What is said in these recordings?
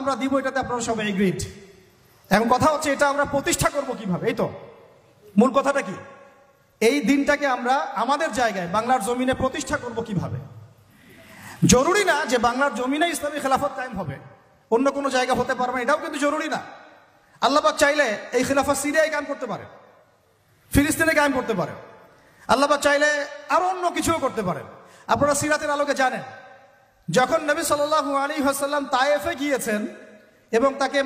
আমরা দিব, এটাতে আপনারা সবাই এগ্রিড। এখন কথা হচ্ছে এটা আমরা প্রতিষ্ঠা করব কিভাবে, এই তো মূল কথাটা কি, এই দিনটাকে আমরা আমাদের জায়গায় বাংলার জমিনে প্রতিষ্ঠা করব কিভাবে। জরুরি না যে বাংলার জমিনে ইসলামী খেলাফত কায়েম হবে, অন্য কোনো জায়গা হতে পারবে, এটাও কিন্তু জরুরি না। আল্লাহ পাক চাইলে এই খেলাফত সিরিয়ায় কায়েম করতে পারে, ফিলিস্তিনে কায়েম করতে পারে, আল্লাহ পাক চাইলে আরো অন্য কিছুও করতে পারেন। আপনারা সিরাতের আলোকে জানেন, যখন নবী সাল্লাল্লাহু আলাইহি ওয়াসাল্লাম তায়েফে গিয়েছেন এবং তাকে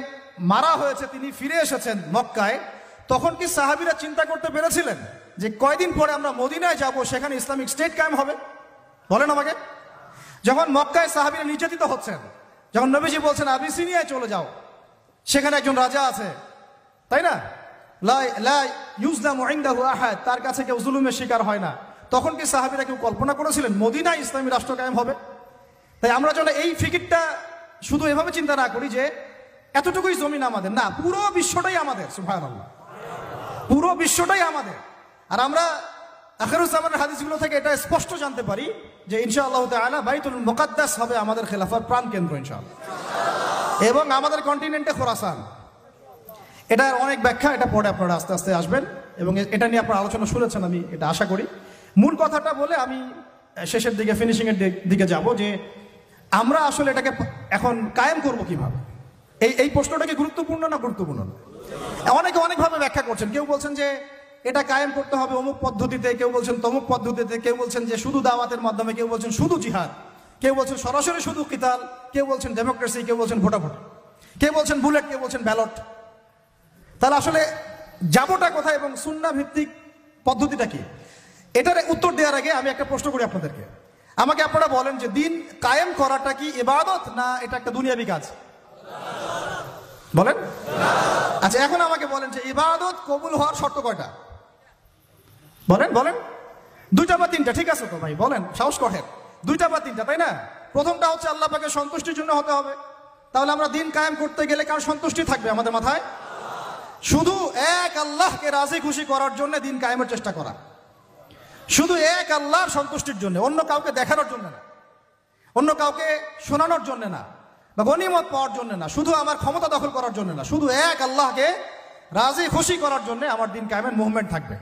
মারা হয়েছে, তিনি ফিরে এসেছেন মক্কায়, তখন কি সাহাবীরা চিন্তা করতে পেরেছিলেন যে কয়দিন পরে আমরা মদিনায় যাব, সেখানে ইসলামিক স্টেট কায়েম হবে? বলেন আমাকে। যখন মক্কায় সাহাবীরা নির্যাতিত হচ্ছেন, যখন নবীজি বলছেন আবিসিনিয়ায় চলে যাও, সেখানে একজন রাজা আছে, তাই না, লা ইউজলামু ইনদাহু আহাদ, তার কাছে কেউ জুলুমের শিকার হয় না, তখন কি সাহাবীরা কেউ কল্পনা করেছিলেন মদিনায় ইসলামী রাষ্ট্র কায়েম হবে? তাই আমরা যেন এই ফিকিরটা শুধু এভাবে চিন্তা না করি যে এতটুকুই জমিন আমাদের, না, পুরো বিশ্বটাই আমাদের। সুবহানাল্লাহ, পুরো বিশ্বটাই আমাদের। আর আমরা আখিরুজ্জামানের হাদিসগুলো থেকে এটা স্পষ্ট জানতে পারি যে ইনশাআল্লাহ তাআলা বাইতুল মুকাদ্দাস হবে আমাদের খেলাফার প্রাণকেন্দ্র ইনশাআল্লাহ, এবং আমাদের কন্টিনেন্টে খোরাসান। এটার অনেক ব্যাখ্যা, এটা পরে আপনারা আস্তে আস্তে আসবেন এবং এটা নিয়ে আপনারা আলোচনা শুনেছেন, আমি এটা আশা করি। মূল কথাটা বলে আমি শেষের দিকে, ফিনিশিং এর দিকে যাব, যে আমরা আসলে এটাকে এখন কায়েম করব কিভাবে। এই প্রশ্নটা কি গুরুত্বপূর্ণ না গুরুত্বপূর্ণ না? অনেকে অনেকভাবে ব্যাখ্যা করছেন। কেউ বলছেন যে এটা কায়েম করতে হবে অমুক পদ্ধতিতে, কেউ বলছেন তমুক পদ্ধতিতে, কেউ বলছেন যে শুধু দাওয়াতের মাধ্যমে, কেউ বলছেন শুধু জিহাদ, কেউ বলছেন সরাসরি শুধু কিতাল, কেউ বলছেন ডেমোক্রেসি, কেউ বলছেন ভোটাভুটি, কেউ বলছেন বুলেট, কেউ বলছেন ব্যালট। তাহলে আসলে যাবোটা কোথায় এবং সুন্নাহ ভিত্তিক পদ্ধতিটা কি, এটার উত্তর দেওয়ার আগে আমি একটা প্রশ্ন করি আপনাদেরকে। আমাকে আপনারা বলেন যে দিন কায়েম করাটা কি ইবাদত না এটা একটা দুনিয়াবি কাজ? বলেন। আচ্ছা, এখন আমাকে বলেন যে ইবাদত কবুল হওয়ার শর্ত কয়টা? বলেন বলেন। দুইটা বা তিনটা? ঠিক আছে তো ভাই, বলেন, সাহস করেন। দুইটা বা তিনটা, তাই না? প্রথমটা হচ্ছে আল্লাহ পাকের সন্তুষ্টির জন্য হতে হবে। তাহলে আমরা দিন কায়েম করতে গেলে কার সন্তুষ্টি থাকবে আমাদের মাথায়? শুধু এক আল্লাহকে রাজি খুশি করার জন্য দিন কায়েমের চেষ্টা করা, শুধু এক আল্লাহর সন্তুষ্টির জন্য, অন্য কাউকে দেখানোর জন্য না, অন্য কাউকে শোনানোর জন্য না, বা গনিমত পাওয়ার জন্য না, শুধু আমার ক্ষমতা দখল করার জন্য না, শুধু এক আল্লাহকে রাজি খুশি করার জন্য আমার দিন কায়েমের মুভমেন্ট থাকবে।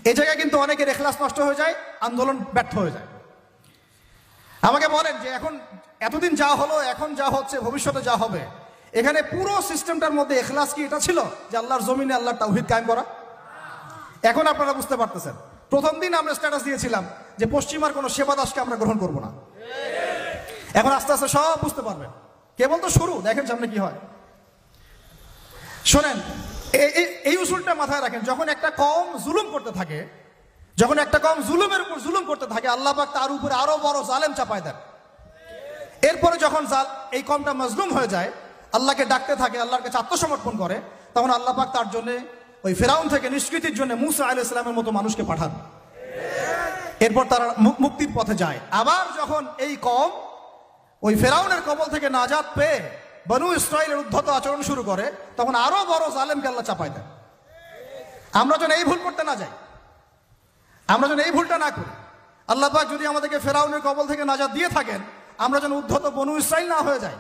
এই জায়গায় কিন্তু অনেকের ইখলাস নষ্ট হয়ে যায়, আন্দোলন ব্যর্থ হয়ে যায়। আমাকে বলেন যে এখন এতদিন যা হলো, এখন যা হচ্ছে, ভবিষ্যতে যা হবে, এখানে পুরো সিস্টেমটার মধ্যে ইখলাস কি এটা ছিল যে আল্লাহর জমিনে আল্লাহর তাওহীদ কায়েম করা? এখন আপনারা বুঝতে পারতেছেন, প্রথম দিন আমরা স্ট্যাটাস দিয়েছিলাম যে পশ্চিমার কোনো সেবা দাসকে আমরা গ্রহণ করব না। এখন আস্তে আস্তে সব বুঝতে পারবেন, কেবল তো শুরু, দেখেন সামনে কি হয়। শোনেন, এই উসুলটা মাথায় রাখেন, যখন একটা কওম জুলুম করতে থাকে, যখন একটা কওম জুলুমের উপর জুলুম করতে থাকে, আল্লাহ পাক তার উপরে আরো বড় জালেম চাপায় দেন। এরপরে যখন এই কওমটা মাজলুম হয়ে যায়, আল্লাহকে ডাকতে থাকে, আল্লাহর কাছে আত্মসমর্পণ করে, তখন আল্লাহ পাক তার জন্য ওই ফেরাউন থেকে নিষ্কৃতির জন্য মুসা আলাইহিস সালামের মতো মানুষকে পাঠান। এরপর তারা মুক্তির পথে যায়। আবার যখন এই কওম ওই ফেরাউনের কবল থেকে নাজাত পেয়ে বনু ইসরাইলের উদ্ধত আচরণ শুরু করে, তখন আরো বড় জালেমকে আল্লাহ চাপায় দেন। আমরা যেন এই ভুল করতে না যাই, আমরা যেন এই ভুলটা না করি। আল্লাহ পাক যদি আমাদেরকে ফেরাউনের কবল থেকে নাজাত দিয়ে থাকেন, আমরা যেন উদ্ধত বনু ইসরাইল না হয়ে যাই,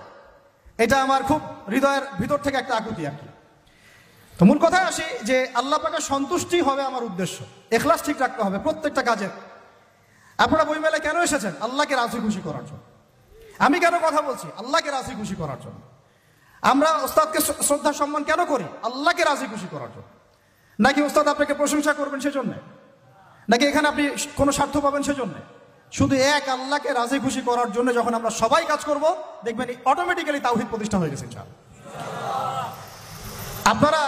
এটা আমার খুব হৃদয়ের ভিতর থেকে একটা আকুতি আর কি। তো মূল কথায় আসি যে আল্লাহ পাকের সন্তুষ্টি হবে আমার উদ্দেশ্য, ইখলাস ঠিক রাখতে হবে প্রত্যেকটা কাজে। আপনারা বইমেলায় কেন এসেছেন? আল্লাহকে রাজি খুশি করার জন্য। আমি কেন কথা বলছি? আল্লাহকে রাজি খুশি করার জন্য। আমরা ওস্তাদকে শ্রদ্ধা সম্মান কেন করি? আল্লাহকে রাজি খুশি করার জন্য। নাকি ওস্তাদ আপনাকে প্রশংসা করবেন সেজন্য, নাকি এখানে আপনি কোনো স্বার্থ পাবেন সেজন্য? শুধু এক আল্লাহকে রাজি খুশি করার জন্য যখন আমরা সবাই কাজ করব, দেখবেন অটোমেটিক্যালি তাওহীদ প্রতিষ্ঠা হয়ে গেছে ইনশাআল্লাহ। আপনারা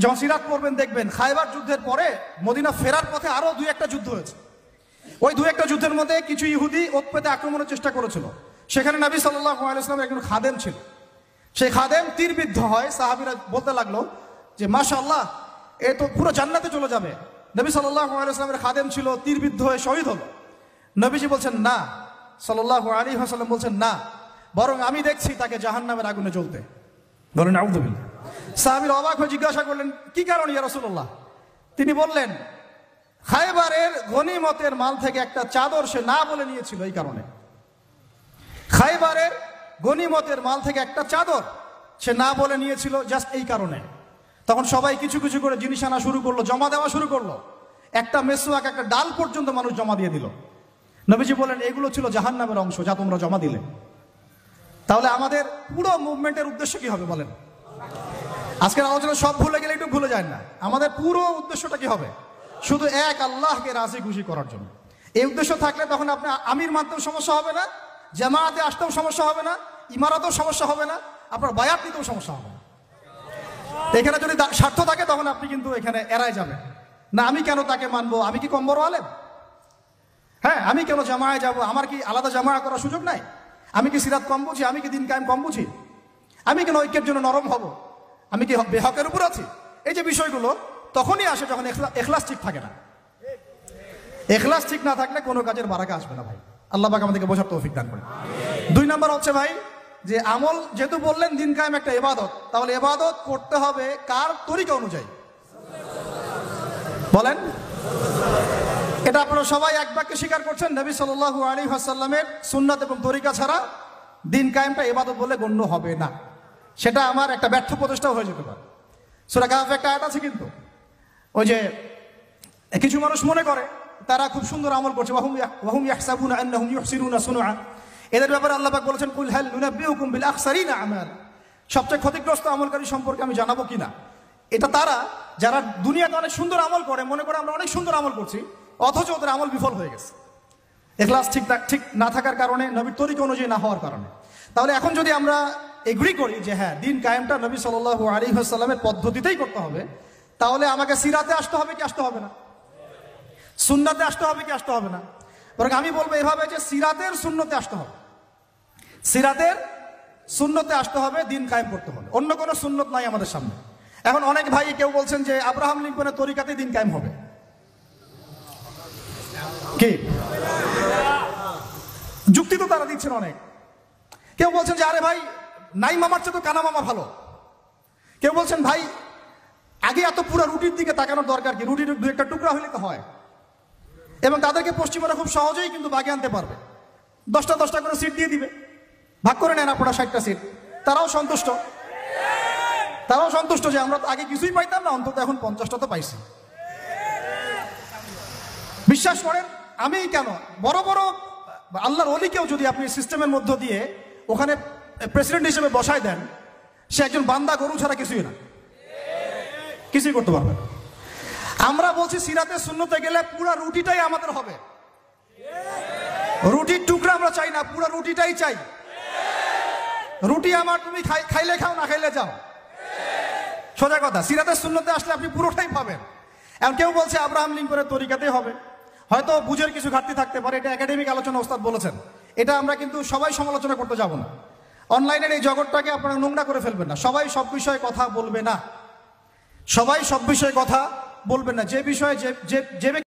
যখন সিরাত পড়বেন দেখবেন খায়বার যুদ্ধের পরে মদিনা ফেরার পথে আরো দুই একটা যুদ্ধ হয়েছে। ওই দুই একটা যুদ্ধের মধ্যে কিছু ইহুদি ওত পেতে আক্রমণের চেষ্টা করেছিল। সেখানে নবী সাল্লাল্লাহু আলাইহি ওয়াসাল্লামের একজন খাদেম ছিল। সেই খাদেম তীরবিদ্ধ হয়। সাহাবীরা বলতে লাগলো যে মাশাআল্লাহ, এ তো পুরো জান্নাতে চলে যাবে। নবী সাল্লাল্লাহু আলাইহি ওয়াসাল্লামের খাদেম ছিল, তীরবিদ্ধ হয়ে শহীদ হলো। নবীজি বলছেন না, সাল্লাল্লাহু আলাইহি ওয়াসাল্লাম বলছেন না, বরং আমি দেখছি তাকে জাহান্নামের আগুনে জ্বলতে। বলেন আউযুবিল্লাহ। সাহাবীরা অবাক হয়ে জিজ্ঞাসা করলেন, কি কারণ ইয়া রাসূলুল্লাহ? তিনি বললেন, খায়বারের গনিমতের মাল থেকে একটা চাদর সে না বলে নিয়েছিল, এই কারণে। খায়বারের গনিমতের মাল থেকে একটা চাদর সে না বলে নিয়েছিল জাস্ট এই কারণে। তখন সবাই কিছু কিছু করে জিনিস আনা শুরু করলো, জমা দেওয়া শুরু করলো। একটা মেসওয়াক, একটা ডাল পর্যন্ত মানুষ জমা দিয়ে দিল। নবীজি বলেন এগুলো ছিল জাহান্নামের অংশ যা তোমরা জমা দিলে। তাহলে আমাদের পুরো মুভমেন্টের উদ্দেশ্য কি হবে বলেন? আজকের আলোচনা সব ভুলে গেলে একটু ভুলে যায় না, আমাদের পুরো উদ্দেশ্যটা কি হবে? শুধু এক আল্লাহকে রাজি খুশি করার জন্য। এই উদ্দেশ্য থাকলে তখন আপনি আমির মানতেও সমস্যা হবে না, জামায়াতে আসতেও সমস্যা হবে না, ইমারতেও সমস্যা হবে না, আপনার বায়াত নিতেও সমস্যা হবে না। এখানে যদি স্বার্থ থাকে তখন আপনি কিন্তু এখানে এড়াই যাবেন না। আমি কেন তাকে মানবো? আমি কি কম বড় আলেম? হ্যাঁ, আমি কেন জামায়ায় যাব? আমার কি আলাদা জামায়া করার সুযোগ নাই? আমি কি সিরাত কম বুঝি? আমি কি দিন কায়েম কম বুঝি? আমি কেন ঐক্যের জন্য নরম হব? আমি কি বেহকের উপর আছি? এই যে বিষয়গুলো তখনই আসে যখন এখলাস ঠিক থাকে না। এখলাস ঠিক না থাকলে কোনো কাজের বারাকা আসবে না ভাই। আল্লাহ পাক আমাদেরকে বোঝার তৌফিক দান করে। 2 নাম্বার হচ্ছে ভাই যে আমল, যেহেতু বললেন দিন কায়েম একটা ইবাদত, তাহলে ইবাদত করতে হবে কার তরিকা অনুযায়ী বলেন? এটা আপনারা সবাই এক বাক্যে স্বীকার করছেন, নবী সাল্লাল্লাহু আলাইহি ওয়াসাল্লামের সুন্নাত এবং তরিকা ছাড়া দিন কায়েমটা ইবাদত বলে গণ্য হবে না। সেটা আমার একটা ব্যর্থ প্রচেষ্টাও হয়ে যেতে পারে। সূরা কাহফে একটা আয়াত আছে, কিন্তু ওই যে কিছু মানুষ মনে করে তারা খুব সুন্দর আমল করছে, ওয়াহুম ইয়াহসাবুনা আন্নাহুম ইউহসিনুনা সুনআ। এদের ব্যাপারে আল্লাহ পাক বলেছেন কুল হাল নুনাব্বিউকুম বিল আখসারিনা আমাল, সবচেয়ে ক্ষতিগ্রস্ত আমলকারী সম্পর্কে আমি জানাবো কিনা। এটা তারা যারা দুনিয়াতে অনেক সুন্দর আমল করে, মনে করে আমরা অনেক সুন্দর আমল করছি, অথচ ওদের আমল বিফল হয়ে গেছে ইখলাস ঠিক না থাকার কারণে, নবীর তরিকা অনুযায়ী না হওয়ার কারণে। তাহলে এখন যদি আমরা এগ্রি করি যে হ্যাঁ দিন কায়েমটা নবী সাল্লাল্লাহু আলাইহি ওয়াসাল্লামের পদ্ধতিতেই করতে হবে, তাহলে আমাকে সিরাতে আসতে হবে কি আসতে হবে না? সুন্নাতে আসতে হবে কি আসতে হবে না? বরং আমি বলবো এভাবে যে সিরাতের সুন্নতে আসতে হবে। সিরাতের সুন্নতে আসতে হবে, দিন কায়েম করতে হবে। অন্য কোনো সুন্নত নাই আমাদের সামনে। এখন অনেক ভাই কেউ বলছেন যে আব্রাহাম লিঙ্কনের তরিকাতে দিন কায়েম হবে, কি যুক্তি তো তারা দিচ্ছেন অনেক। কেউ বলছেন যে আরে ভাই নাই মামার চেয়ে তো কানা মামা ভালো। কেউ বলছেন ভাই আগে এত পুরো রুটির দিকে তাকানোর দরকার কি? রুটির 2-1টা টুকরা হইলে তো হয়। এবং তাদেরকে পশ্চিমারা খুব সহজেই কিন্তু বাগে আনতে পারবে। 10টা করে সিট দিয়ে দিবে, ভাগ করে নেন আপনারা 60টা সিট। তারাও সন্তুষ্ট যে আমরা তো আগে কিছুই পাইতাম না, অন্তত এখন 50টা তো পাইছি। বিশ্বাস করেন, আমি কেন বড় বড় আল্লাহর ওলিকেও যদি আপনি সিস্টেমের মধ্য দিয়ে ওখানে প্রেসিডেন্ট হিসেবে বসায় দেন, সে একজন বান্দা গরু ছাড়া কিছুই না, কিছুই করতে পারবে না। আমরা বলছি সিরাতে সুন্নতে গেলে পুরো রুটিটাই আমাদের হবে। রুটির টুকরা আমরা চাই না, পুরো রুটিটাই চাই। রুটি আমার, তুমি খাইলে খাও, না খাইলে যাও, সোজা কথা। সিরাতে সুন্নতে আসলে আপনি পুরোটাই পাবেন। এখন কেউ বলছে আব্রাহাম লিঙ্কনের তরিকাতেই হবে, হয়তো বুঝের কিছু ঘাটতি থাকতে পারে, এটা একাডেমিক আলোচনা ওস্তাদ বলেছেন, এটা আমরা কিন্তু সবাই সমালোচনা করতে যাব না। অনলাইনের এই জগৎটাকে আপনারা নোংরা করে ফেলবেন না। সবাই সব বিষয়ে কথা বলবে না, সবাই সব বিষয়ে কথা বলবেন না। যে বিষয়ে যে